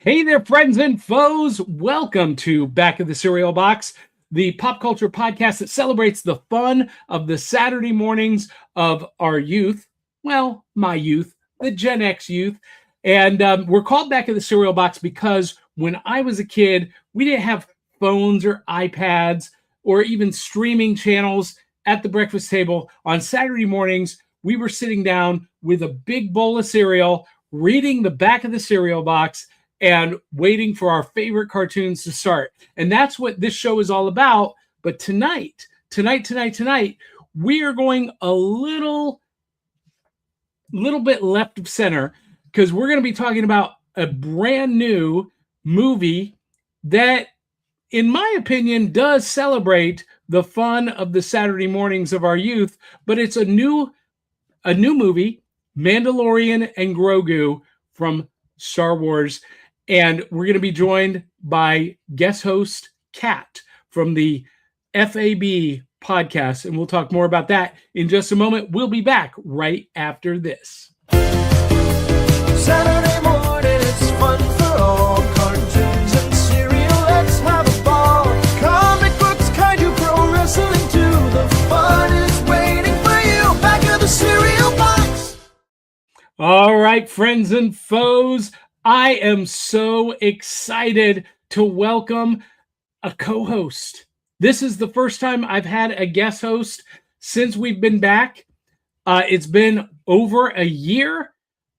Hey there, friends and foes. Welcome to Back of the Cereal Box, the pop culture podcast that celebrates the fun of the Saturday mornings of our youth. Well, my youth, the Gen X youth. And we're called Back of the Cereal Box because when I was a kid, we didn't have phones or iPads or even streaming channels at the breakfast table. On Saturday mornings, we were sitting down with a big bowl of cereal, reading the back of the cereal box and waiting for our favorite cartoons to start. And that's what this show is all about. But tonight, we are going a little bit left of center because we're going to be talking about a brand new movie that, in my opinion, does celebrate the fun of the Saturday mornings of our youth. But it's a new movie, Mandalorian and Grogu from Star Wars. And we're going to be joined by guest host Kat from the F.A.B. podcast. And we'll talk more about that in just a moment. We'll be back right after this. Saturday morning, it's fun for all. Cartoons and cereal, let's have a ball. Comic books, kaiju, pro wrestling too. The fun is waiting for you. Back of the cereal box. All right, friends and foes. I am so excited to welcome a co-host. This is the first time I've had a guest host since we've been back. It's been over a year,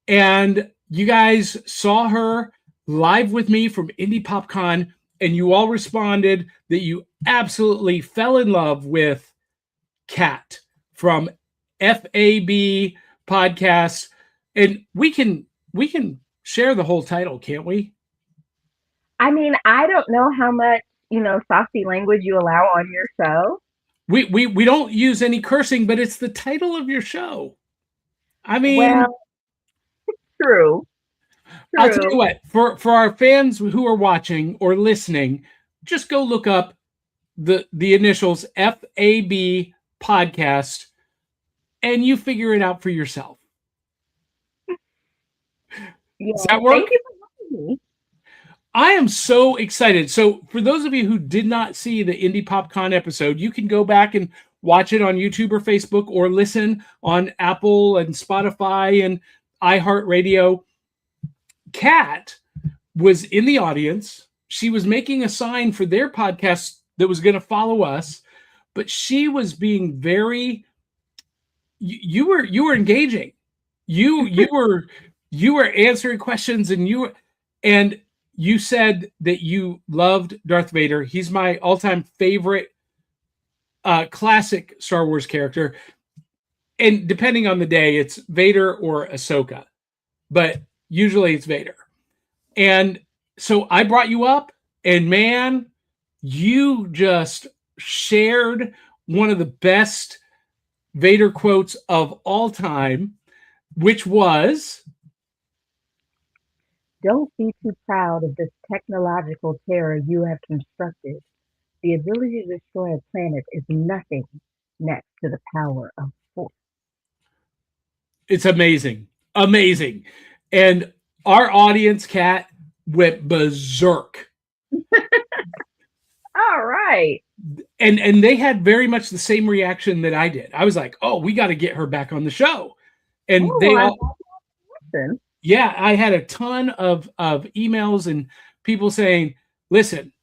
and you guys saw her live with me from Indie PopCon, and you all responded that you absolutely fell in love with Kat from F.A.B. podcast. And we can share the whole title, can't we? I mean, I don't know how much, saucy language you allow on your show. We don't use any cursing, but it's the title of your show. I mean, well, true. I'll tell you what, for our fans who are watching or listening, just go look up the initials F.A.B. podcast and you figure it out for yourself. Yeah, does that work? Thank you for having me. I am so excited. So for those of you who did not see the Indie PopCon episode, you can go back and watch it on YouTube or Facebook or listen on Apple and Spotify and iHeartRadio. Kat was in the audience. She was making a sign for their podcast that was going to follow us, but she was being very, you were engaging. You were answering questions, and you said that you loved Darth Vader. He's my all-time favorite classic Star Wars character. And depending on the day, it's Vader or Ahsoka. But usually it's Vader. And so I brought you up, and man, you just shared one of the best Vader quotes of all time, which was, "Don't be too proud of this technological terror you have constructed. The ability to destroy a planet is nothing next to the power of force." it's amazing. Amazing. And our audience, Kat, went berserk. All right. And they had very much the same reaction that I did. I was like, oh, we got to get her back on the show. And they all, yeah, I had a ton of emails and people saying, listen,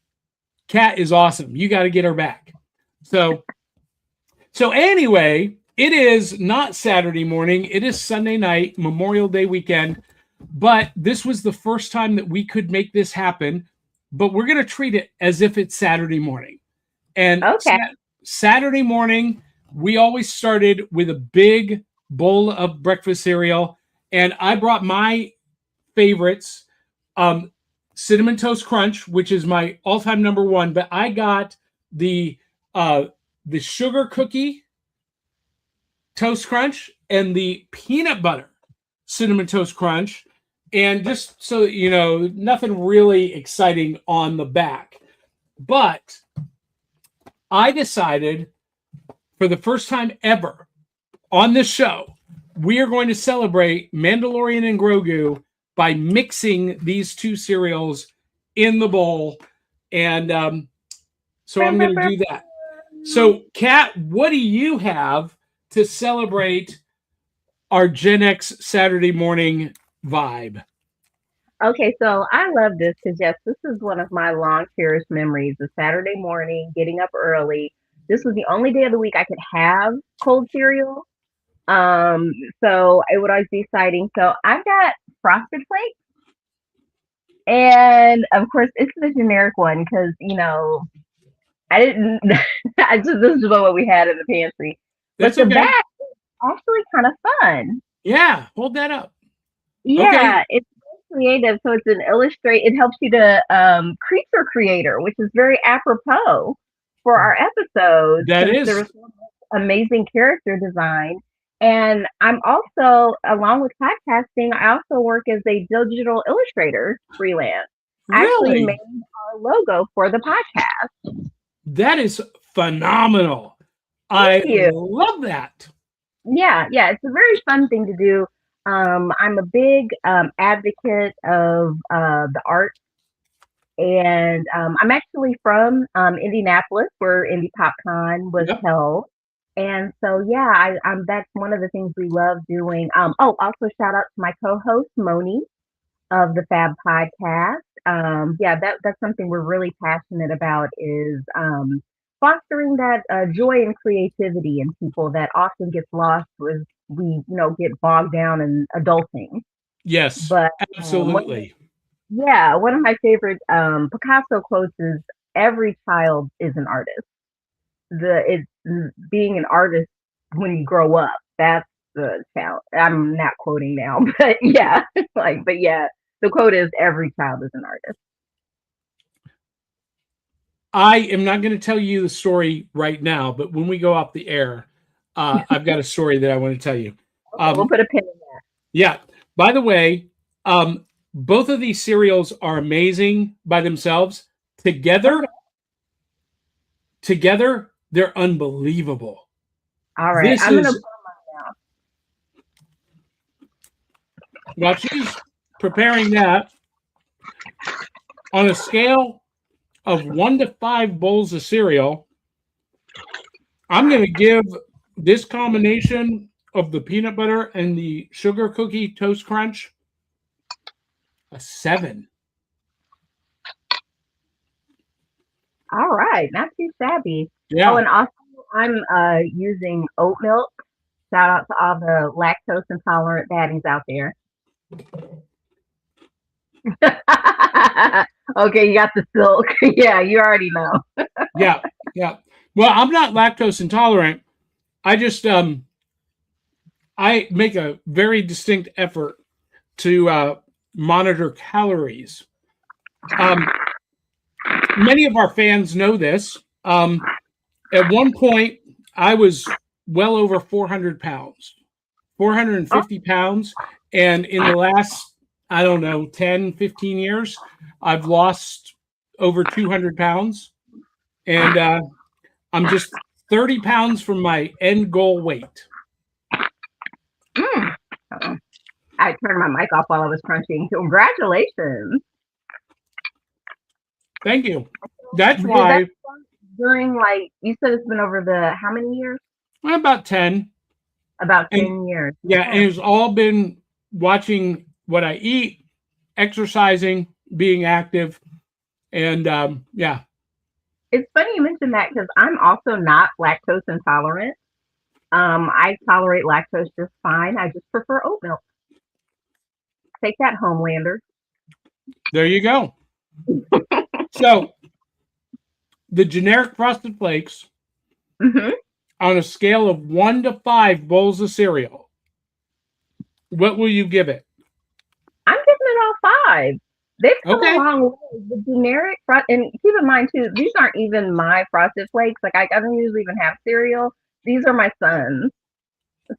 Kat is awesome. You got to get her back. So anyway, it is not Saturday morning. It is Sunday night, Memorial Day weekend. But this was the first time that we could make this happen. But we're going to treat it as if it's Saturday morning. And okay. Saturday morning, we always started with a big bowl of breakfast cereal. And I brought my favorites, Cinnamon Toast Crunch, which is my all-time number one. But I got the sugar cookie Toast Crunch and the peanut butter Cinnamon Toast Crunch. And just so you know, nothing really exciting on the back. But I decided for the first time ever on this show, we are going to celebrate Mandalorian and Grogu by mixing these two cereals in the bowl. And so I'm going to do that. So, Kat, what do you have to celebrate our Gen X Saturday morning vibe? Okay, so I love this because yes, this is one of my long cherished memories. The Saturday morning, getting up early. This was the only day of the week I could have cold cereal. Um, so it would always be exciting. So I've got Frosted Flakes, and of course it's the generic one because I didn't. I just this is what we had in the pantry. But That's the okay. bag is actually kind of fun. Yeah, hold that up. Okay. Yeah, it's very creative. So it's an illustrate. It helps you to creature creator, which is very apropos for our episodes That since there is. was so much amazing character design. And I'm also, along with podcasting, I also work as a digital illustrator freelance. I actually Really? made our logo for the podcast. That is phenomenal. Thank I you. love that. Yeah, it's a very fun thing to do. I'm a big advocate of the art, and I'm actually from Indianapolis, where Indie PopCon was Yep. held. And so, yeah, that's one of the things we love doing. Also shout out to my co-host Moni of the F.A.B podcast. Yeah, that's something we're really passionate about is fostering that joy and creativity in people that often gets lost as we, get bogged down in adulting. Yes, But absolutely. one of my favorite Picasso quotes is "Every child is an artist." It's being an artist when you grow up. That's the challenge. I'm not quoting now, but yeah, but yeah, the quote is "Every child is an artist." I am not going to tell you the story right now, but when we go off the air, I've got a story that I want to tell you. Okay, we'll put a pin in that. Yeah. By the way, both of these cereals are amazing by themselves. Okay. Together, they're unbelievable. All right. This I'm gonna put is them on now. while she's preparing that on a scale of 1 to 5 bowls of cereal. I'm going to give this combination of the peanut butter and the sugar cookie toast crunch a 7. All right, not too shabby. Oh, Yeah. and also I'm using oat milk. Shout out to all the lactose intolerant baddies out there. Okay, you got the silk. Yeah, you already know. Yeah. Yeah. Well, I'm not lactose intolerant. I just I make a very distinct effort to monitor calories. Um, Many of our fans know this. At one point, I was well over 400 pounds, Oh, 450 pounds. And in the last, I don't know, 10, 15 years, I've lost over 200 pounds. And I'm just 30 pounds from my end goal weight. mm. I turned my mic off while I was crunching. Congratulations. Thank you. That's Did that why start during you said it's been over the how many years? I'm about 10. About And 10 years. yeah, Okay. and it's all been watching what I eat, exercising, being active. And yeah, It's funny you mentioned that because I'm also not lactose intolerant. I tolerate lactose just fine. I just prefer oat milk. Take that, Homelander. there you go. So the generic Frosted Flakes Hmm. on a scale of 1 to 5 bowls of cereal, what will you give it? I'm giving it all 5. They've come a Okay. long way. The generic and keep in mind too, these aren't even my Frosted Flakes. Like I don't usually even have cereal. These are my son's.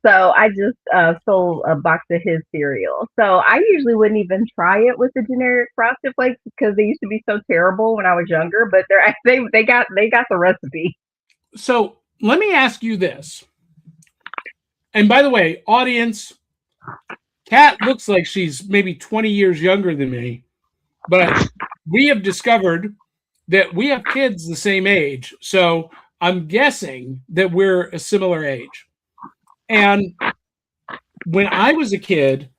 So I just stole a box of his cereal. So I usually wouldn't even try it with the generic Frosted Flakes because they used to be so terrible when I was younger. But they got the recipe. So let me ask you this. And by the way, audience, Kat looks like she's maybe 20 years younger than me, but we have discovered that we have kids the same age. So I'm guessing that we're a similar age. And when I was a kid,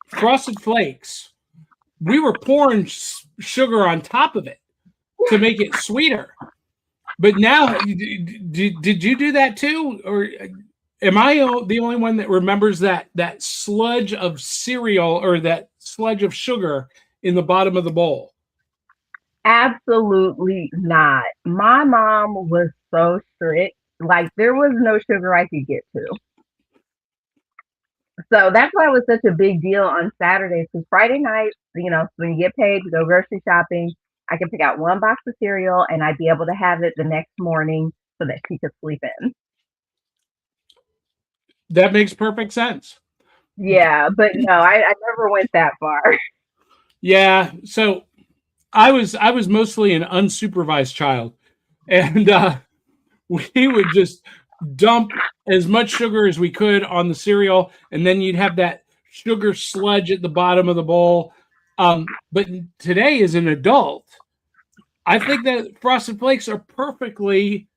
Frosted Flakes, we were pouring sugar on top of it to make it sweeter. But now, did you do that too, or am I the only one that remembers that sludge of cereal or that sludge of sugar in the bottom of the bowl? Absolutely not. My mom was so strict. Like there was no sugar I could get to. So that's why it was such a big deal on Saturdays. Because Friday nights, when you get paid to go grocery shopping, I could pick out one box of cereal and I'd be able to have it the next morning so that she could sleep in. That makes perfect sense. Yeah, but no, I never went that far. Yeah, so I was mostly an unsupervised child, and we would just dump as much sugar as we could on the cereal, and then you'd have that sugar sludge at the bottom of the bowl. But today, as an adult, I think that Frosted Flakes are perfectly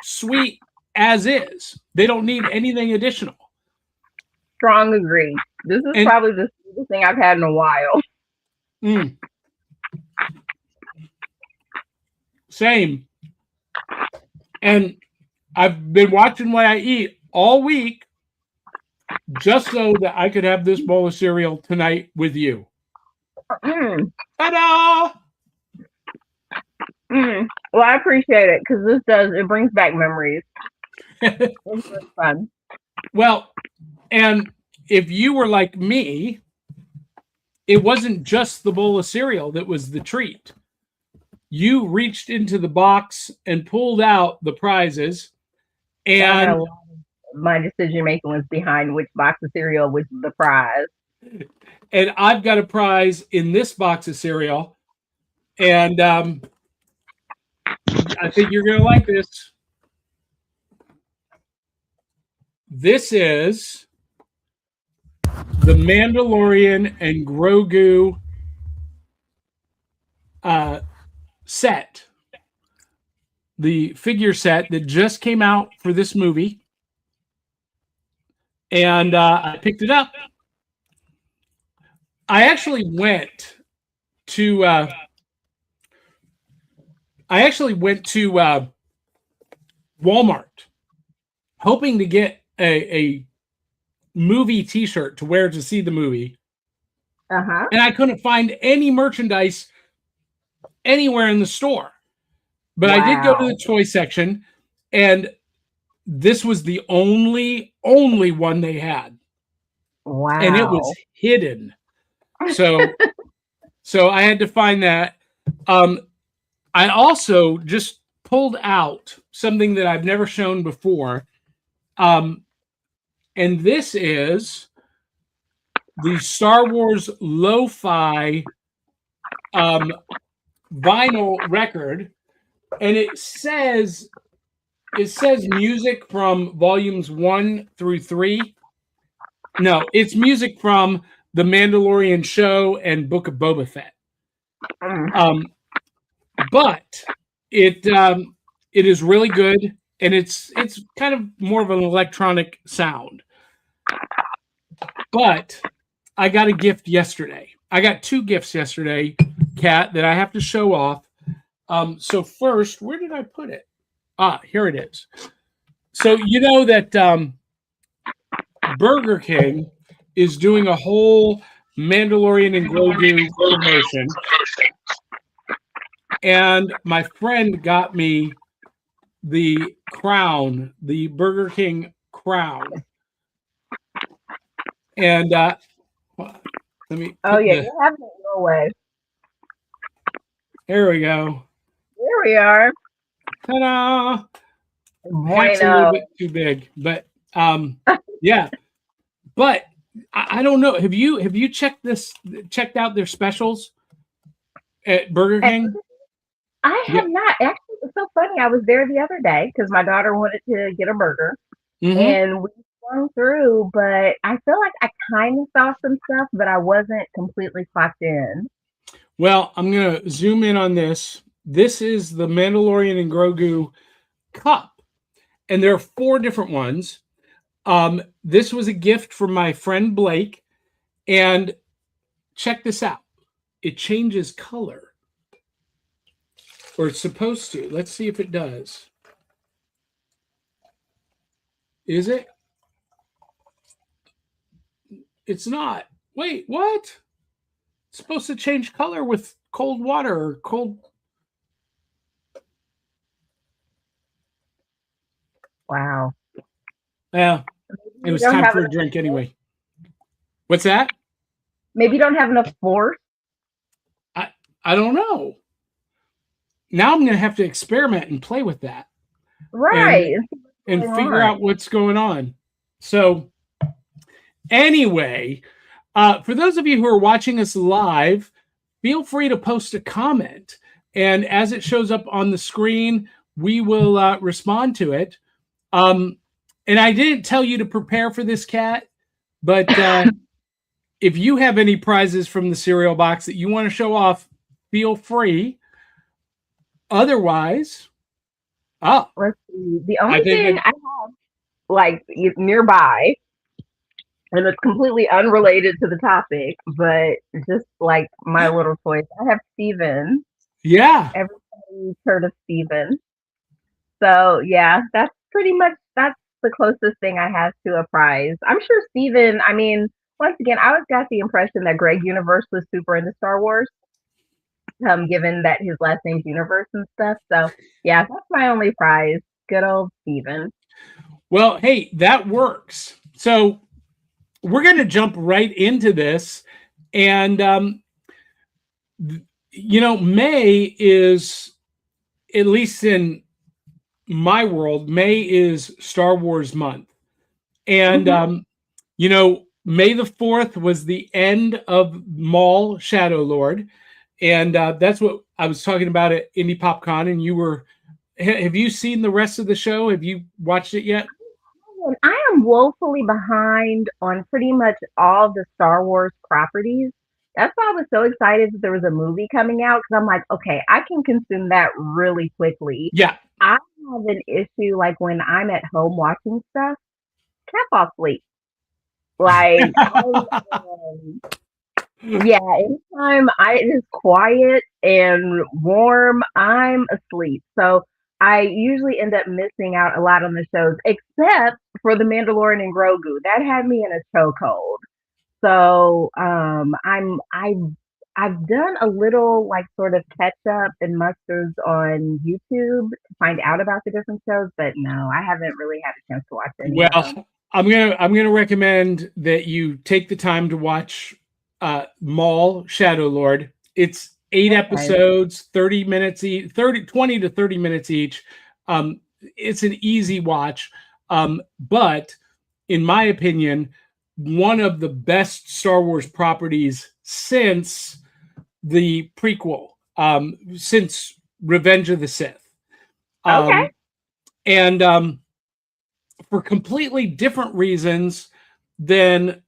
sweet as is. They don't need anything additional. Strong agree. This is And probably the sweetest thing I've had in a while. mm, same. And I've been watching what I eat all week just so that I could have this bowl of cereal tonight with you. Mm, Ta-da! well, I appreciate it because it brings back memories. It's really fun. Well, and if you were like me, it wasn't just the bowl of cereal that was the treat. You reached into the box and pulled out the prizes, I had and a lot of my decision making was behind which box of cereal was the prize. I've got a prize in this box of cereal, and I think you're gonna like this. This is the Mandalorian and Grogu uh, set, the figure set that just came out for this movie, and I picked it up. I actually went to Walmart hoping to get a movie T-shirt to wear to see the movie, Uh-huh. and I couldn't find any merchandise anywhere in the store. But I did go to Wow. the toy section, and this was the only one they had, and it was Wow. hidden. So I had to find that. Um, I also just pulled out something that I've never shown before, um, and this is the Star Wars Lo-Fi um, vinyl record, and it says music from volumes 1 through 3. No, it's music from the Mandalorian show and Book of Boba Fett. Mm. But it is really good, and it's kind of more of an electronic sound. But I got a gift yesterday. I got 2 gifts yesterday, Kat, that I have to show off. So first, where did I put it? Here it is. So you know that Burger King is doing a whole Mandalorian and Grogu promotion, and my friend got me the crown, the Burger King crown, and let me Oh put yeah, the. you have it your way. There we go. Here we are. Ta-da! Hat's a little Bueno. bit too big, but yeah. But I don't know. Have you checked out their specials at Burger And King? I Yeah. have not. Actually, it's so funny. I was there the other day because my daughter wanted to get a burger, Mm-hmm. and we swung through. But I feel like I kind of saw some stuff, but I wasn't completely clocked in. Well, I'm going to zoom in on this. This is the Mandalorian and Grogu cup, and there are 4 different ones. This was a gift from my friend Blake, and check this out. It changes color, or it's supposed to. Let's see if it does. Is it? It's not. Wait, what? It's supposed to change color with cold water or cold. Wow. Yeah, it You was don't time have for a enough, drink anyway. What's that? maybe you don't have enough force. I I don't know. Now I'm going to have to experiment and play with that and Right. And see what's going figure on. out what's going on. So anyway, for those of you who are watching us live, feel free to post a comment, and as it shows up on the screen, we will respond to it. Um, and I didn't tell you to prepare for this, Cat, but if you have any prizes from the cereal box that you want to show off, feel free. Otherwise, oh, Let's see. The I only think thing that I have like nearby, and it's completely unrelated to the topic, but just like my little toys, I have Steven. yeah. Everybody's heard of Steven. So yeah, that's pretty much that's the closest thing I have to a prize. I'm sure Steven, I mean, once again, I always got the impression that Greg Universe was super into Star Wars, given that his last name's Universe and stuff. So yeah, that's my only prize. Good old Steven. Well, hey, that works. So we're going to jump right into this. And, May is, at least in my world, May is Star Wars month. And, Hmm. May the 4th was the end of Maul Shadow Lord. And that's what I was talking about at Indie PopCon. And have you seen the rest of the show? Have you watched it yet? And I am woefully behind on pretty much all the Star Wars properties. That's why I was so excited that there was a movie coming out because I'm like, okay, I can consume that really quickly. Yeah. I have an issue like when I'm at home watching stuff, can't fall asleep. Like yeah, anytime it is quiet and warm, I'm asleep. So I usually end up missing out a lot on the shows, except for the Mandalorian and Grogu. That had me in a chokehold. So I've done a little like sort of catch up and musters on YouTube to find out about the different shows, but no, I haven't really had a chance to watch any of them. Well, I'm gonna recommend that you take the time to watch Maul Shadow Lord. It's 8 Okay. episodes, 30 minutes each, 20 to 30 minutes each. It's an easy watch. But in my opinion, one of the best Star Wars properties since the prequel, since Revenge of the Sith. Okay. Um, and For completely different reasons than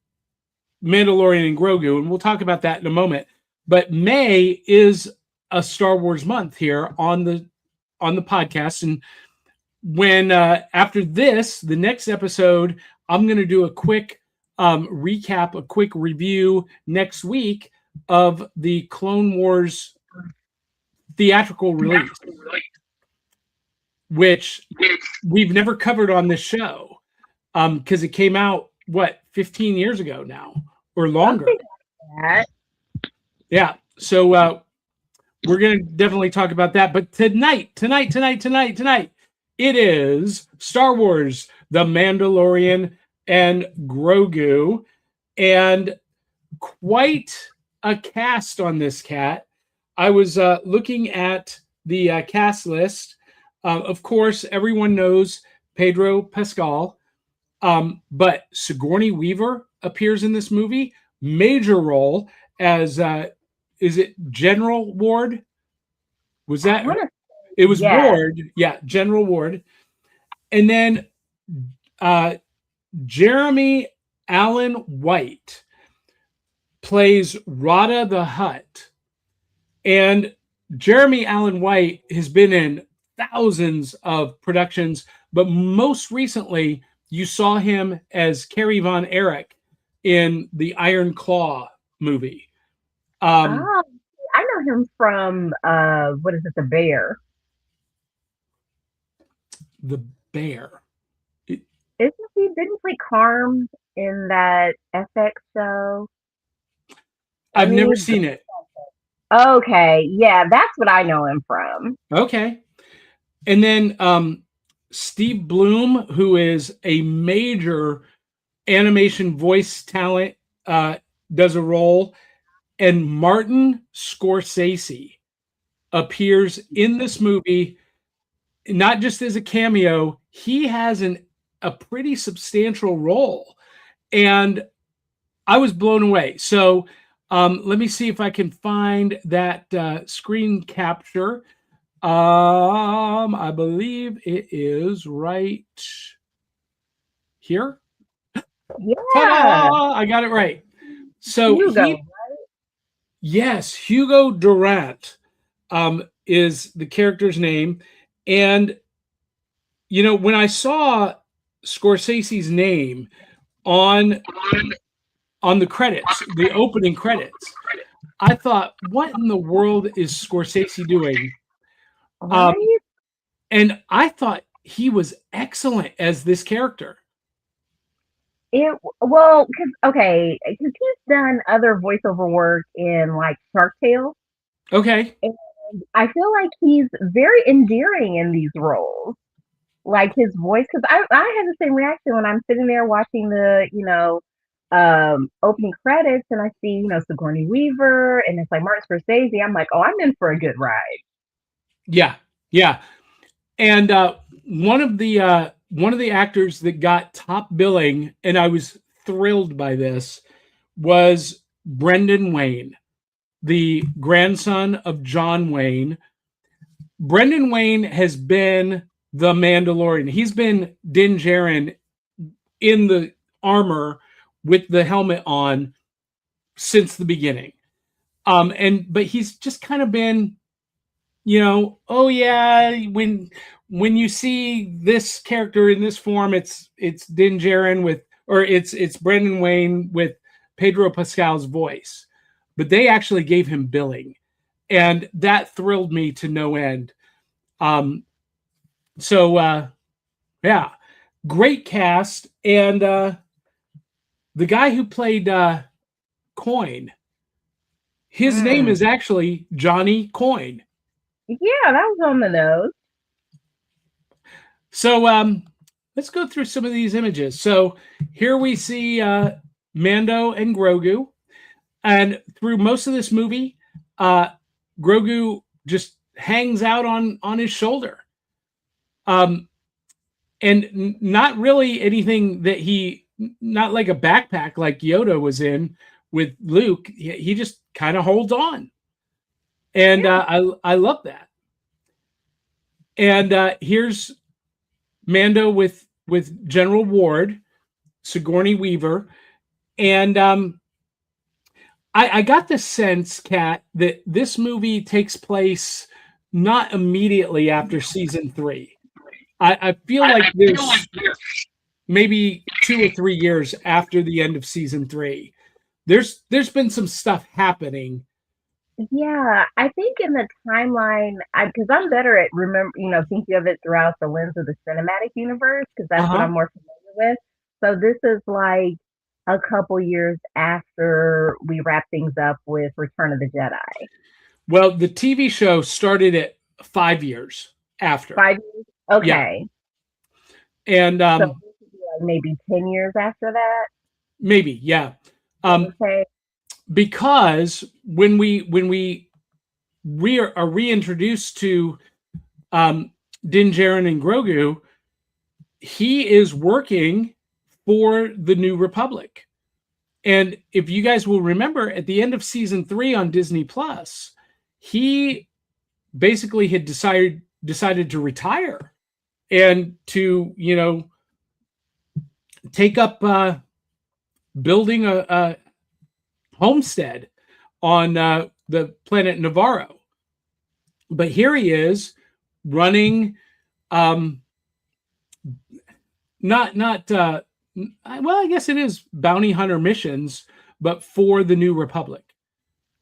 Mandalorian and Grogu, and we'll talk about that in a moment. But May is a Star Wars month here on the podcast, and when after this, the next episode, I'm going to do a quick recap, a quick review next week of the Clone Wars theatrical release, which we've never covered on this show because it came out 15 years ago now or longer. Something like that. Yeah, so we're gonna definitely talk about that. But tonight, it is Star Wars: The Mandalorian and Grogu, and quite a cast on this, Cat. I was looking at the cast list. Of course, everyone knows Pedro Pascal, but Sigourney Weaver appears in this movie, major role as is it General Ward? Was I that want to, it was yes. Ward? Yeah, General Ward. And then uh, Jeremy Alan White plays Rada the Hutt. And Jeremy Allen White has been in thousands of productions, but most recently, you saw him as Kerry Von Erich in the Iron Claw movie. Um, Oh, I know him from what is it, The Bear? the Bear. Isn't he? Didn't he play Carm in that FX show? Let I've never me. seen it. Okay, yeah, that's what I know him from. Okay. And then Steve Bloom, who is a major animation voice talent, uh, does a role. And Martin Scorsese appears in this movie, not just as a cameo, he has a pretty substantial role. And I was blown away. So let me see if I can find that screen capture. I believe it is right here. Yeah, Ta-da! I got it right. So Hugo. yes, Hugo Durant is the character's name. And, when I saw Scorsese's name on the credits, the opening credits, I thought, what in the world is Scorsese doing? Um, Right? and I thought he was excellent as this character. Well, because okay, because he's done other voiceover work in like Shark Tale, Okay. and I feel like he's very endearing in these roles. Like his voice, because I had the same reaction when I'm sitting there watching the opening credits, and I see Sigourney Weaver, and it's like Martin Scorsese. I'm like, oh, I'm in for a good ride. Yeah. Yeah. And one of the actors that got top billing, and I was thrilled by this, was Brendan Wayne, the grandson of John Wayne. Brendan Wayne has been the Mandalorian. He's been Din Djarin in the armor with the helmet on since the beginning. But he's just kind of been, oh yeah, when you see this character in this form, it's Din Djarin or it's Brendan Wayne with Pedro Pascal's voice. But they actually gave him billing, and that thrilled me to no end. Um, so yeah, great cast, and the guy who played Coin, his name Mm. is actually Johnny Coin. Yeah, that was on the nose. So let's go through some of these images. So here we see Mando and Grogu, and through most of this movie, Grogu just hangs out on his shoulder, um, and not really anything that not like a backpack like Yoda was in with Luke. He just kind of holds on, and Yeah. I love that. And here's Mando with General Ward, Sigourney Weaver, and I got the sense, Kat, that this movie takes place not immediately after season 3. I feel like there's maybe 2 or 3 years after the end of season 3. There's been some stuff happening. Yeah, I think in the timeline, because I'm better at thinking of it throughout the lens of the cinematic universe, because Uh that's what huh. I'm more familiar with. So this is like a couple years after we wrap things up with Return of the Jedi. Well, the TV show started at 5 years after. 5 years? Yeah, Okay. and So this would be like maybe 10 years after that, maybe yeah. give or Um, take. because when we are reintroduced to Din Djarin and Grogu, he is working for the New Republic. And if you guys will remember, at the end of season 3 on Disney Plus, he basically had decided to retire and to take up building a homestead on the planet Navarro. But here he is running, um, not well, I guess it is bounty hunter missions, but for the New Republic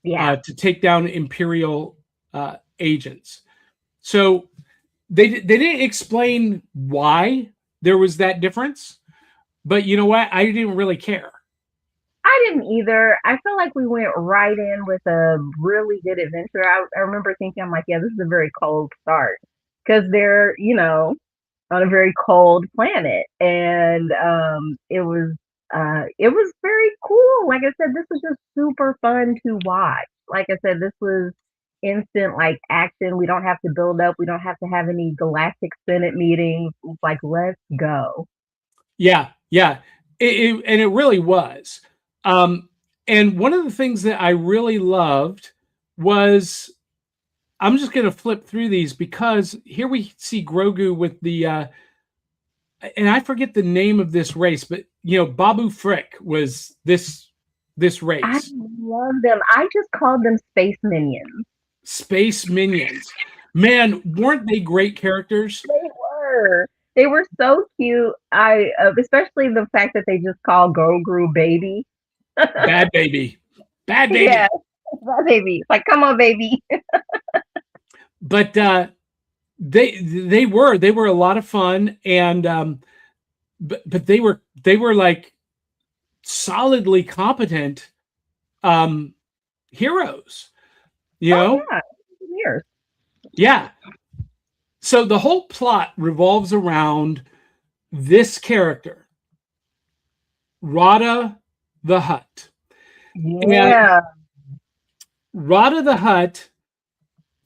Yeah. to take down Imperial agents. So they didn't explain why there was that difference, but you know what? I didn't really care. I didn't either. I feel like we went right in with a really good adventure. I remember thinking, I'm like, yeah, this is a very cold start because they're, on a very cold planet, and it was very cool. Like I said, this was just super fun to watch. Like I said, this was instant like action. We don't have to build up. We don't have to have any galactic senate meetings. It's like, let's go. Yeah, yeah, and it really was. Um, and one of the things that I really loved was I'm just going to flip through these because here we see Grogu with the and I forget the name of this race, but Babu Frick was this I race. love them. I just called them space minions. Space Minions. Man, weren't they great characters? They were. They were so cute. I especially the fact that they just call Grogu baby. Bad baby. Bad baby. Yeah, that baby. Like, come on, baby. But they were a lot of fun, and but they were like solidly competent heroes. You Oh know? yeah, years. Yeah. So the whole plot revolves around this character, Rada the Hutt. And Yeah. Rada the Hutt,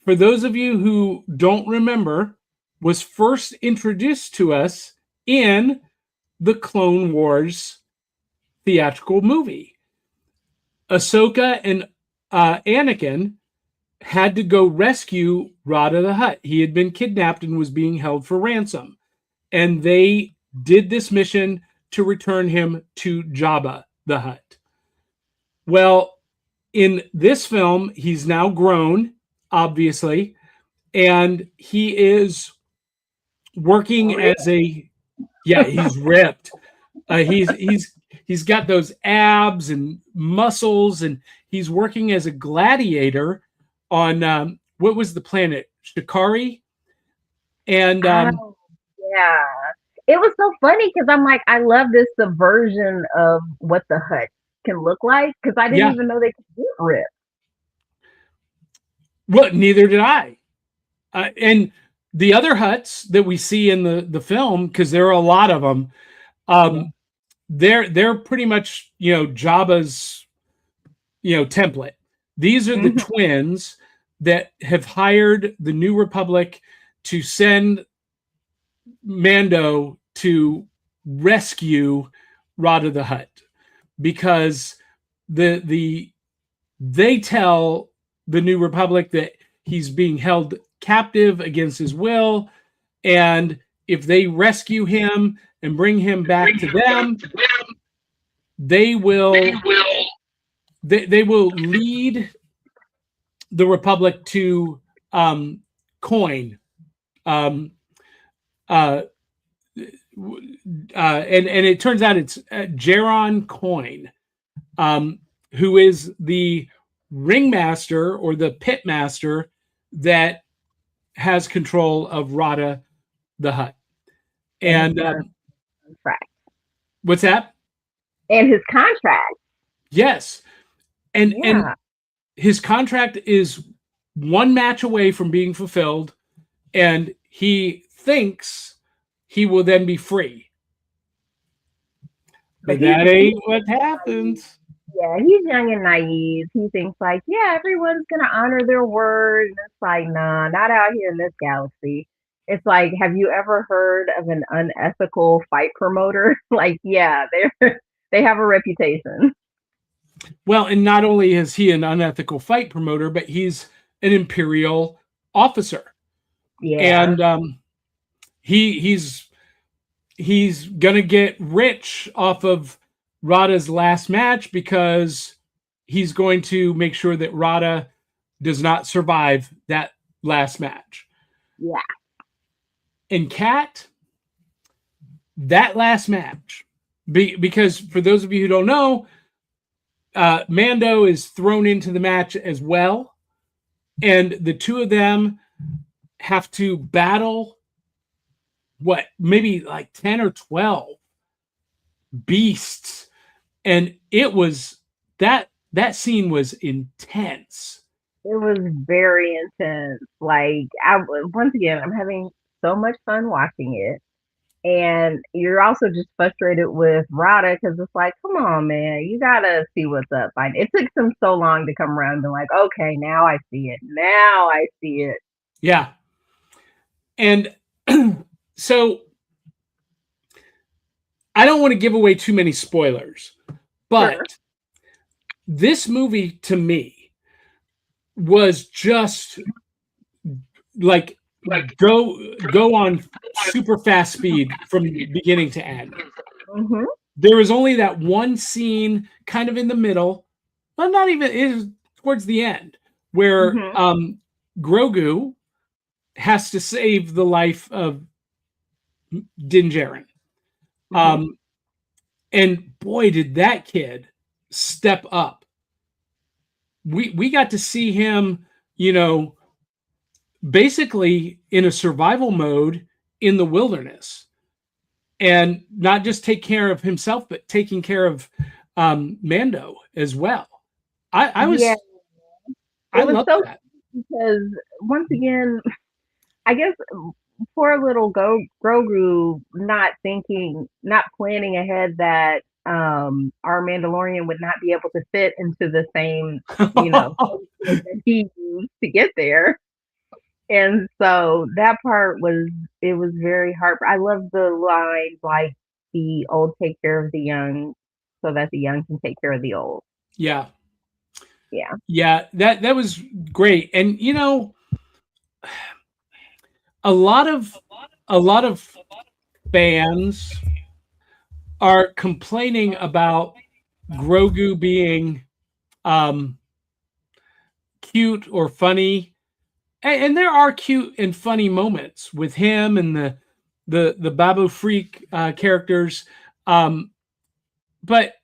for those of you who don't remember, was first introduced to us in the Clone Wars theatrical movie. Ahsoka and Anakin had to go rescue Rada the Hutt. He had been kidnapped and was being held for ransom. And they did this mission to return him to Jabba the Hutt. Well, in this film, he's now grown, obviously, and he is working as a he's ripped. He's got those abs and muscles, and he's working as a gladiator on what was the planet Shikari, and Oh, yeah. It was so funny because I'm like, I love this subversion of what the Hut can look like because I didn't yeah, even know they could get ripped. well, neither did I. And the other huts that we see in the film, because there are a lot of them, Yeah. they're pretty much Jabba's template. These are the Hmm. twins that have hired the New Republic to send Mando to rescue Rada the Hutt because they tell the New Republic that he's being held captive against his will, and if they rescue him and bring him back to them, they will they will lead the Republic to coin um, uh, and it turns out it's Jaron Coin, who is the ringmaster or the pitmaster that has control of Rada the Hutt. And Contract. what's that? And his contract. Yes, and Yeah. his contract is one match away from being fulfilled, and he thinks he will then be free. But that ain't what happens. Yeah, he's young and naive. He thinks like, yeah, everyone's gonna honor their word. And it's like, nah, not out here in this galaxy. It's like, have you ever heard of an unethical fight promoter? Like, yeah, they have a reputation. Well, and not only is he an unethical fight promoter, but he's an imperial officer, Yeah. and he's gonna get rich off of Rada's last match because he's going to make sure that Rada does not survive that last match. Yeah. And Kat, that last match, because for those of you who don't know, Mando is thrown into the match as well. And the two of them have to battle maybe like 10 or 12 beasts. And it was that scene was intense. It was very intense. Like, once again, I'm having so much fun watching it. And you're also just frustrated with Rada because it's like, come on, man, you gotta see what's up. Like, it took them so long to come around and be like, okay, now I see it. Now I see it. Yeah. And so I don't want to give away too many spoilers, but Sure. this movie to me was just like go on super fast speed from beginning to end. Mm-hmm. There was only that one scene kind of in the middle, but not even, it was towards the end, where Mm-hmm. Grogu has to save the life of Din Djarin. Mm-hmm. And boy, did that kid step up. We got to see him, basically in a survival mode in the wilderness, and not just take care of himself, but taking care of Mando as well. I Yeah, it was love so that. because once again, I guess poor little Grogu not thinking, not planning ahead that our Mandalorian would not be able to fit into the same, space that he used to get there. And so that part was it was very hard. I love the lines like the old take care of the young so that the young can take care of the old. Yeah, Yeah. yeah, that was great. And a lot of a lot of fans are complaining about Grogu being um, cute or funny, and there are cute and funny moments with him and the Babu Freak characters, but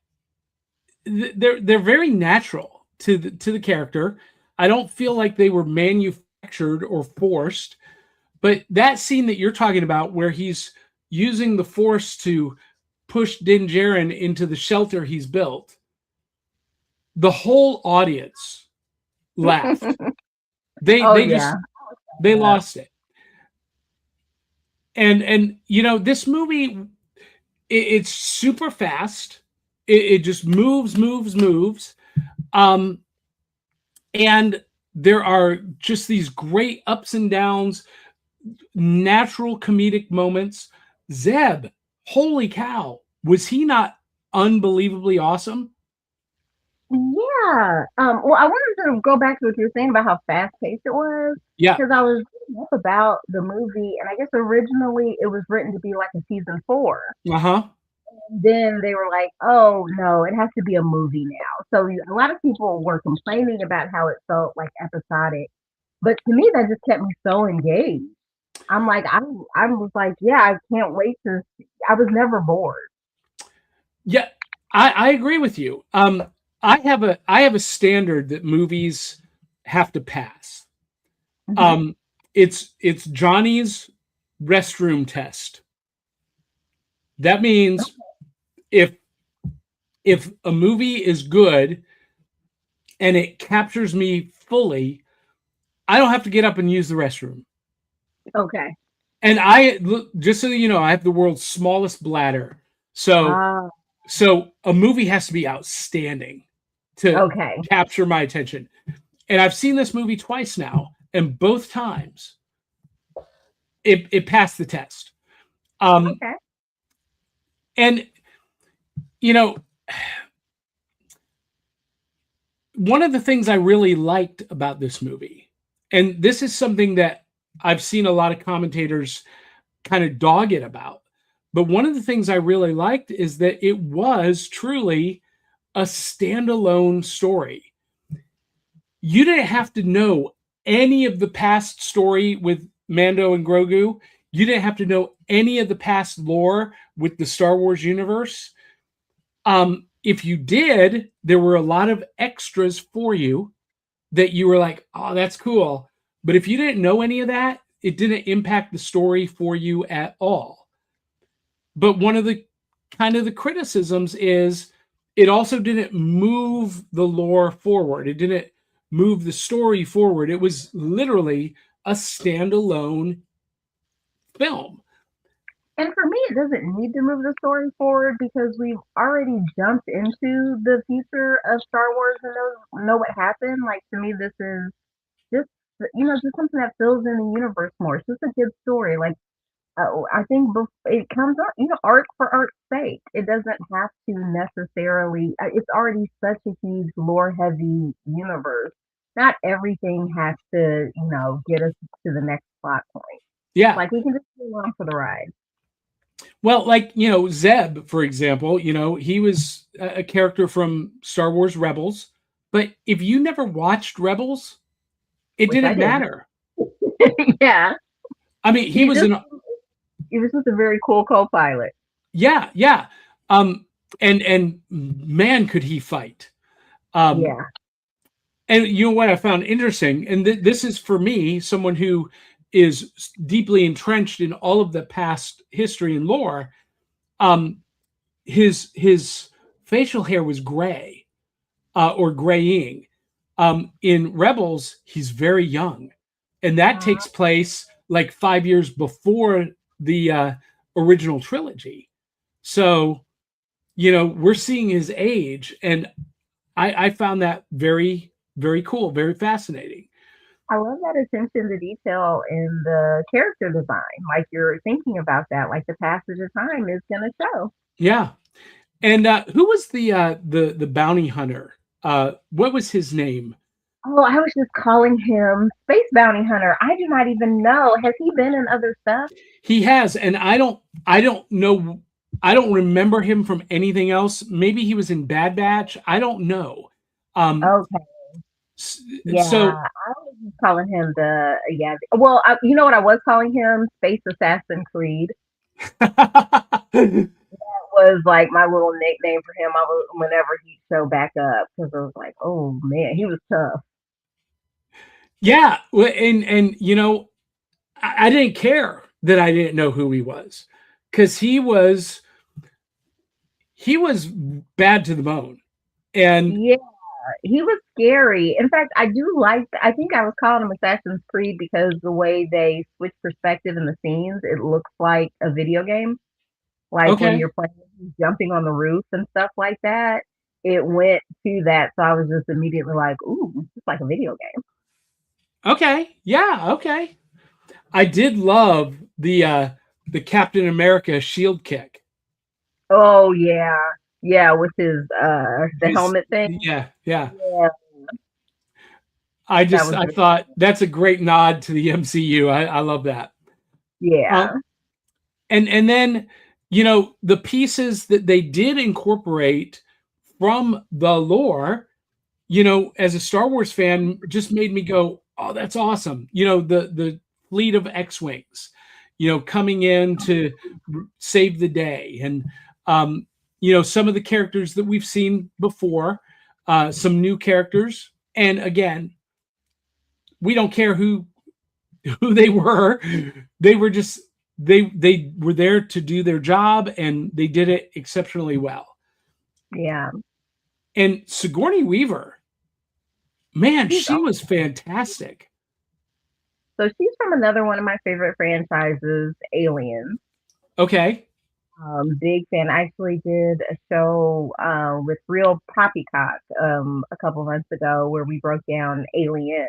they're very natural to the character. I don't feel like they were manufactured or forced. But that scene that you're talking about, where he's using the Force to push Din Djarin into the shelter he's built, the whole audience laughed. They Oh they yeah. just they Yeah. lost it. And this movie, it's super fast. It just moves. Um, and there are just these great ups and downs, natural comedic moments. Zeb, holy cow, was he not unbelievably awesome? Yeah. Well, I wanted to go back to what you were saying about how fast paced it was Yeah. because I was reading up about the movie, and I guess originally it was written to be like a season four. Uh-huh. Then they were like, "Oh no, it has to be a movie now." So a lot of people were complaining about how it felt like episodic, but to me, that just kept me so engaged. I'm like, I was like, yeah, I can't wait to. I was never bored. Yeah, I agree with you. I have a standard that movies have to pass. Hmm. Um, it's Johnny's restroom test. That means if a movie is good and it captures me fully, I don't have to get up and use the restroom. Okay. And just so you know, I have the world's smallest bladder. So Ah, a movie has to be outstanding to okay. capture my attention. And I've seen this movie twice now, and both times it passed the test. Um, Okay. and you know, one of the things I really liked about this movie, and this is something that I've seen a lot of commentators kind of dog it about, But one of the things I really liked is that it was truly a standalone story. You didn't have to know any of the past story with Mando and Grogu. You didn't have to know any of the past lore with the Star Wars universe. If you did, there were a lot of extras for you that you were like, oh, that's cool. But if you didn't know any of that, it didn't impact the story for you at all. But one of the kind of the criticisms is it also didn't move the lore forward. It didn't move the story forward. It was literally a standalone film. And for me, it doesn't need to move the story forward because we've already jumped into the future of Star Wars and know what happened. Like to me, this is just just something that fills in the universe more. It's just a good story. Like I think it comes up, art for art's sake. It doesn't have to necessarily. It's already such a huge lore-heavy universe. Not everything has to, get us to the next plot point. Yeah. Like we can just go along for the ride. Well, like, Zeb, for example, he was a character from Star Wars Rebels. But if you never watched Rebels, it Which I didn't did. matter. Yeah, I mean, he he was just an he was just a very cool co-pilot. yeah, yeah. And man, could he fight. Um, Yeah. and you know what I found interesting, and this is for me, someone who is deeply entrenched in all of the past history and lore. Um, his facial hair was gray or graying. In Rebels, he's very young, and that takes place like 5 years before the original trilogy. So we're seeing his age, and I found that very, very cool, very fascinating. I love that attention to detail in the character design. Like you're thinking about that, like the passage of time is going to show. Yeah. And who was the bounty hunter? What was his name? Oh, I was just calling him Space Bounty Hunter. I do not even know. Has he been in other stuff? He has, and I don't know, I don't remember him from anything else. Maybe he was in Bad Batch. I don't know. Um, Okay. Yeah, so I was just calling him yeah. Well, you know what I was calling him? Space Assassin Creed was like my little nickname for him. I was whenever he'd show back up because I was like, oh man, he was tough. yeah, and I didn't care that I didn't know who he was because he was bad to the bone, and Yeah, he was scary. In fact, I do like. I think I was calling him Assassin's Creed because the way they switch perspective in the scenes, it looks like a video game. Like when okay, you're playing, jumping on the roof and stuff like that. It went to that, so I was just immediately like, "Ooh, it's like a video game." okay, yeah, okay. I did love the Captain America shield kick. Oh yeah, yeah, with his the His helmet thing. Yeah, yeah. Yeah, I that just was I thought that's a great nod to the MCU. I love that. yeah, Um, and then the pieces that they did incorporate from the lore, as a Star Wars fan, just made me go, "Oh, that's awesome!" The fleet of X-wings, coming in to save the day, and some of the characters that we've seen before, some new characters, and again, we don't care who they were. They were just they were there to do their job, and they did it exceptionally well. yeah. And Sigourney Weaver, man, She's she was fantastic. So she's from another one of my favorite franchises, Aliens. Okay. Big fan. I actually did a show with Real Poppycock a couple months ago where we broke down Alien.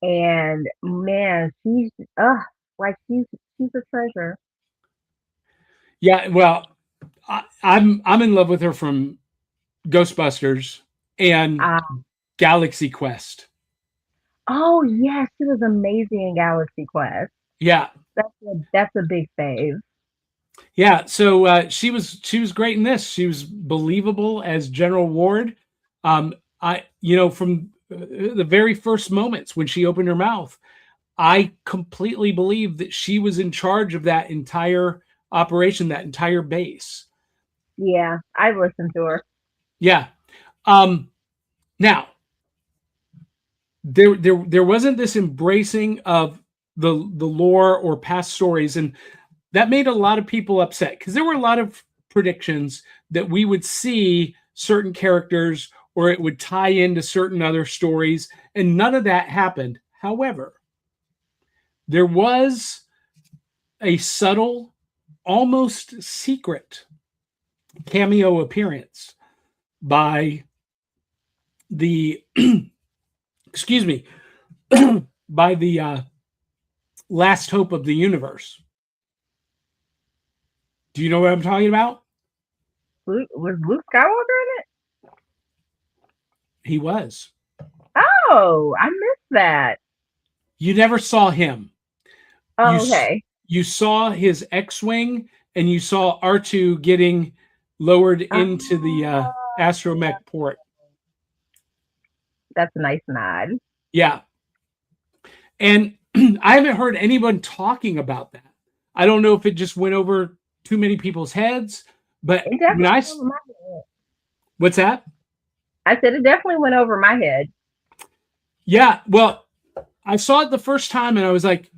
And man, like she's a treasure. Yeah, well, I'm in love with her from Ghostbusters and Uh, Galaxy Quest. oh yes, she was amazing in Galaxy Quest. Yeah. That's a big fave. Yeah, so she was great in this. She was believable as General Ward. I from the very first moments when she opened her mouth, I completely believe that she was in charge of that entire operation, that entire base. Yeah, I've listened to her. Yeah. Um, Now there wasn't this embracing of the lore or past stories, and that made a lot of people upset because there were a lot of predictions that we would see certain characters or it would tie into certain other stories, and none of that happened. However, there was a subtle, almost secret cameo appearance by the excuse me by the last hope of the universe. Do you know what I'm talking about? Was Luke Skywalker in it? He was. Oh, I missed that. You never saw him. You Oh, okay. you saw his X-wing and you saw R2 getting lowered into the Oh, astromech port. that's a nice nod. Yeah, and I haven't heard anyone talking about that. I don't know if it just went over too many people's heads, but It when definitely I went over my head. what's that? I said it definitely went over my head. Yeah, well, I saw it the first time and I was like,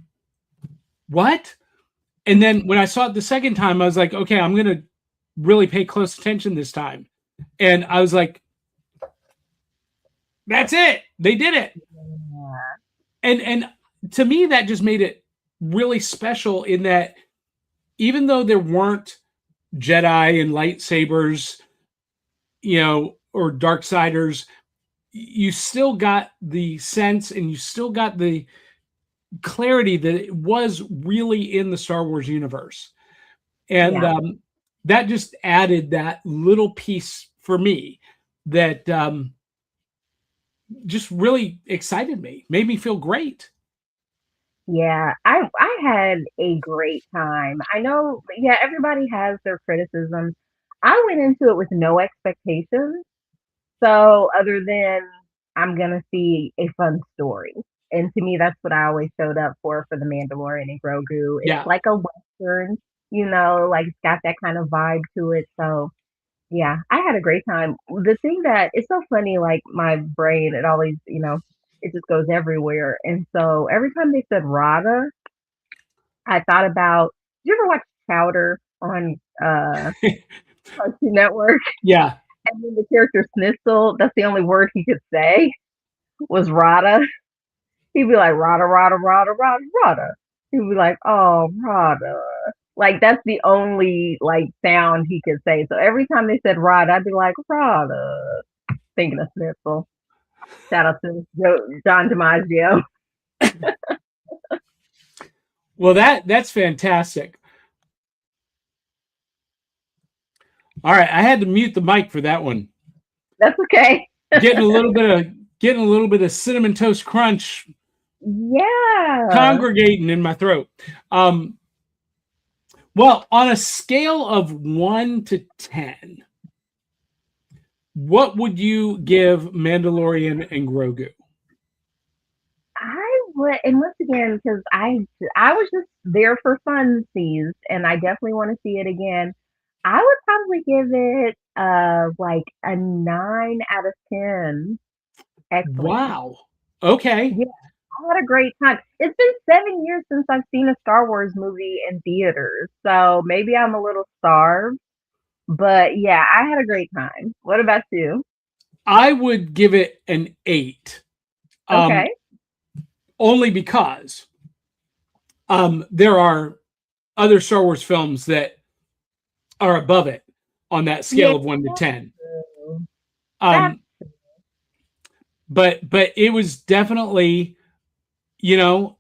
"What?" And then when I saw it the second time, I was like, "Okay, I'm going to really pay close attention this time." And I was like, "That's it. They did it." Yeah. And to me that just made it really special in that even though there weren't Jedi and lightsabers, or darksiders, you still got the sense and you still got the clarity that it was really in the Star Wars universe. And Yeah. that just added that little piece for me that just really excited me, made me feel great. Yeah, I had a great time. I know, yeah, everybody has their criticisms. I went into it with no expectations. So other than I'm gonna see a fun story. And to me, that's what I always showed up for the Mandalorian and Grogu. It's Yeah. like a Western, like it's got that kind of vibe to it. So yeah, I had a great time. The thing that it's so funny, like my brain, it always, it just goes everywhere. And so every time they said Rada, I thought about, did you ever watch Chowder on Cartoon Network? Yeah. And then the character Snitzel, that's the only word he could say was Rada. He'd be like, Rada, Rada, Rada, Rada, Rada. He'd be like, oh, Rada. Like that's the only like sound he could say. So every time they said Rada, I'd be like, Rada, thinking of Snitzel. Shout out to John DiMaggio. Well, that's fantastic. All right, I had to mute the mic for that one. That's okay. Getting a little bit of cinnamon toast crunch Yeah. congregating in my throat. Um, well, on a scale of 1 to 10, what would you give Mandalorian and Grogu? I would, and once again, because I was just there for funsies, and I definitely want to see it again. I would probably give it like a 9 out of 10. Excellent. Wow. Okay. Yeah, I had a great time. It's been 7 years since I've seen a Star Wars movie in theaters, so maybe I'm a little starved. But yeah, I had a great time. What about you? I would give it an 8. Um, Okay. Only because there are other Star Wars films that are above it on that Yeah, scale of 1 to 10. that's Um, but it was definitely, you know,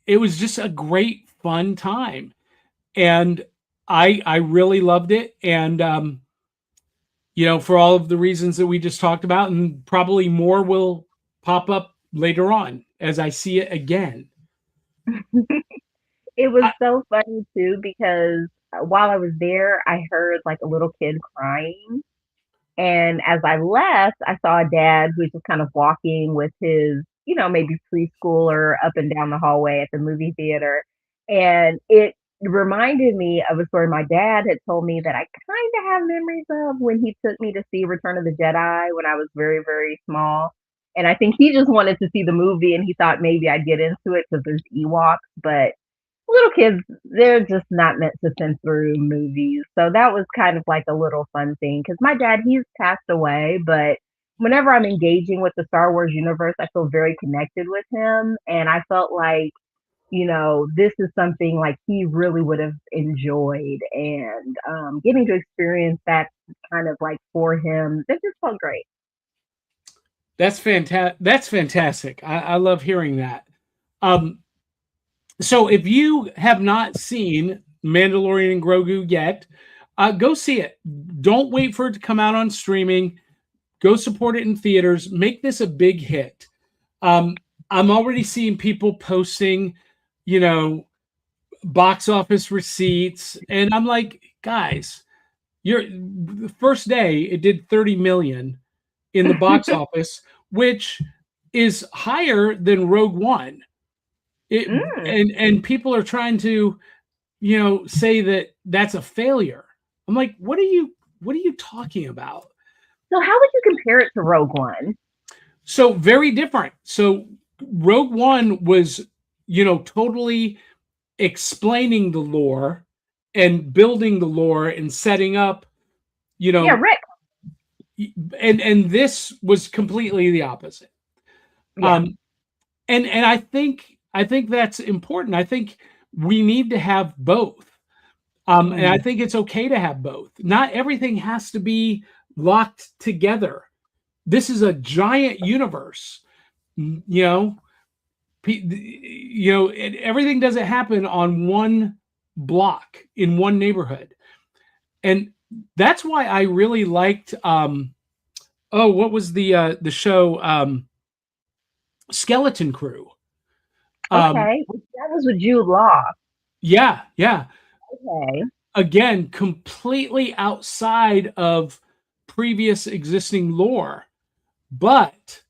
it was just a great fun time, and I really loved it, and for all of the reasons that we just talked about, and probably more will pop up later on as I see it again. it was I, so funny too because while I was there, I heard like a little kid crying. And as I left, I saw a dad who was just kind of walking with his, maybe preschooler up and down the hallway at the movie theater. And it reminded me of a story my dad had told me that I kind of have memories of when he took me to see Return of the Jedi when I was very, very small. And I think he just wanted to see the movie and he thought maybe I'd get into it because there's Ewoks, but little kids, they're just not meant to sit through movies. So that was kind of like a little fun thing because my dad, he's passed away, but whenever I'm engaging with the Star Wars universe, I feel very connected with him. And I felt like, this is something like he really would have enjoyed. And getting to experience that kind of like for him, that just felt great. That's fantastic. That's fantastic. I love hearing that. Um, so if you have not seen Mandalorian and Grogu yet, go see it. Don't wait for it to come out on streaming. Go support it in theaters. Make this a big hit. I'm already seeing people posting, you know, box office receipts, and I'm like, guys, you're the first day it did 30 million in the box office, which is higher than Rogue One. It Mm. and people are trying to, say that that's a failure. I'm like, what are you talking about? So how would you compare it to Rogue One? So very different. So Rogue One was, totally explaining the lore and building the lore and setting up, you Yeah, know, Rick. and this was completely the opposite. Yeah. Um, and I think that's important. I think we need to have both. And I Mm. think it's okay to have both. Not everything has to be locked together. This is a giant universe. You know, everything doesn't happen on one block in one neighborhood, and that's why I really liked. What was the show? Skeleton Crew. Um, Okay. That was with Jude Law. yeah, yeah. Okay. Again, completely outside of previous existing lore, but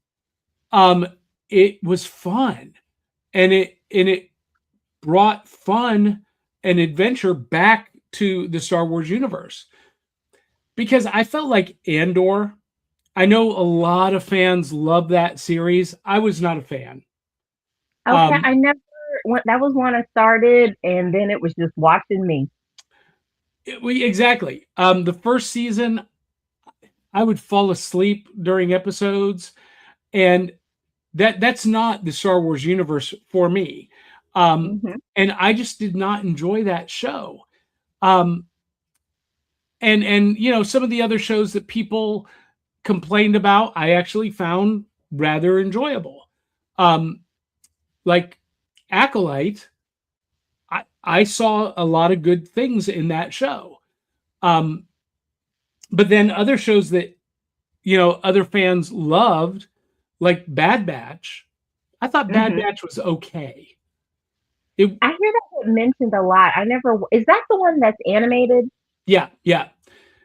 um, it was fun, and it brought fun and adventure back to the Star Wars universe because I felt like Andor. I know a lot of fans love that series. I was not a fan. Okay. Um, I never went, that was one I started and then it was just watching me. exactly. The first season, I would fall asleep during episodes, and that's not the Star Wars universe for me. Hmm. And I just did not enjoy that show. Um, and some of the other shows that people complained about, I actually found rather enjoyable. Um, like Acolyte, I saw a lot of good things in that show. Um, but then other shows that other fans loved, like Bad Batch, I thought Bad Hmm. Batch was okay. It I hear that get mentioned a lot. I never, is that the one that's animated? Yeah, yeah.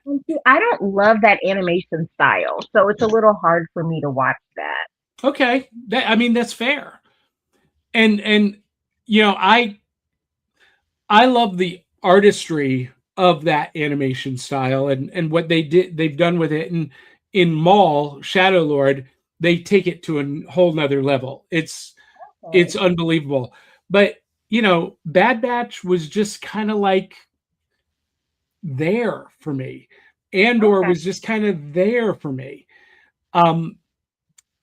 And see, I don't love that animation style, so it's a little hard for me to watch that. Okay. I mean, that's fair. And I love the artistry of that animation style and what they've done with it. And in Maul Shadow Lord, they take it to a whole nother level. It's Okay. unbelievable. But Bad Batch was just kind of like there for me. Andor Okay. was just kind of there for me. Um,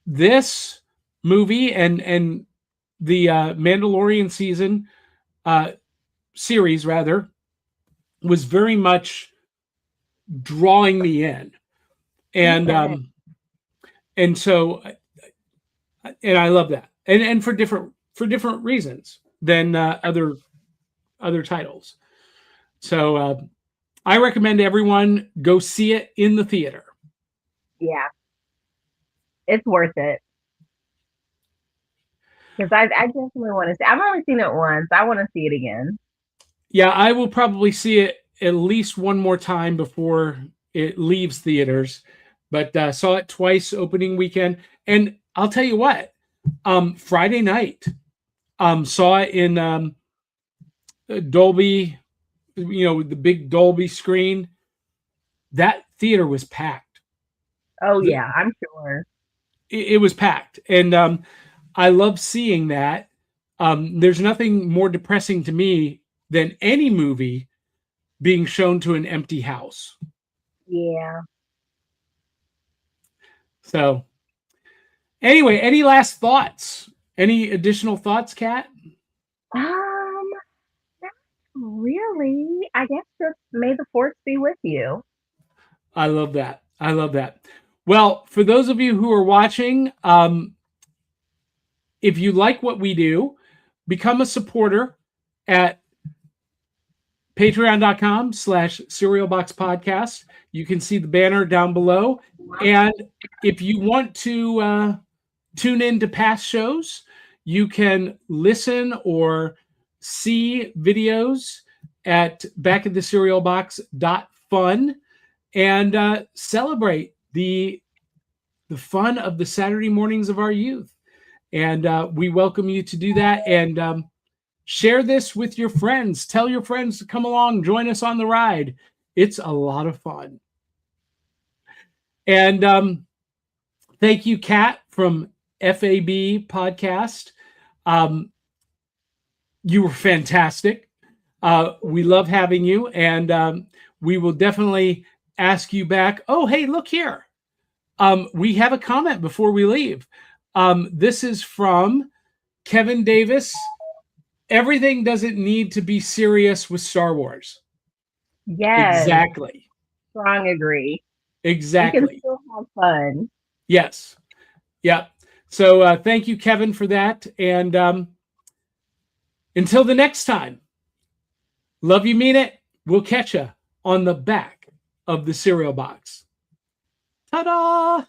this movie and the Mandalorian uh, series rather was very much drawing me in, and Okay. and so and I love that, and for different reasons than other titles. So I recommend everyone go see it in the theater. Yeah, it's worth it because I definitely want to see. I've only seen it once. I want to see it again. Yeah, I will probably see it at least one more time before it leaves theaters, but saw it twice opening weekend. And I'll tell you what, Friday night, saw it in Dolby, the big Dolby screen. That theater was packed. Oh yeah, I'm sure. It was packed, and I love seeing that. There's nothing more depressing to me than any movie being shown to an empty house. Yeah. So, anyway, any last thoughts? Any additional thoughts, Kat? Um, not really. I guess just may the force be with you. I love that. I love that. Well, for those of you who are watching, if you like what we do, become a supporter at patreon.com/serialboxpodcast. You can see the banner down below. And if you want to tune in to past shows, you can listen or see videos at backoftheserialbox.fun and celebrate the fun of the Saturday mornings of our youth. And we welcome you to do that. And share this with your friends. Tell your friends to come along, join us on the ride. It's a lot of fun. And thank you, Kat from F.A.B. podcast. You were fantastic. We love having you, and we will definitely ask you back. Oh, hey, look here. We have a comment before we leave. This is from Kevin Davis. Everything doesn't need to be serious with Star Wars. Yes. Exactly. Strong agree. Exactly. We can still have fun. Yes. Yeah. So thank you, Kevin, for that. And until the next time, love you, mean it. We'll catch you on the back of the cereal box. Ta-da!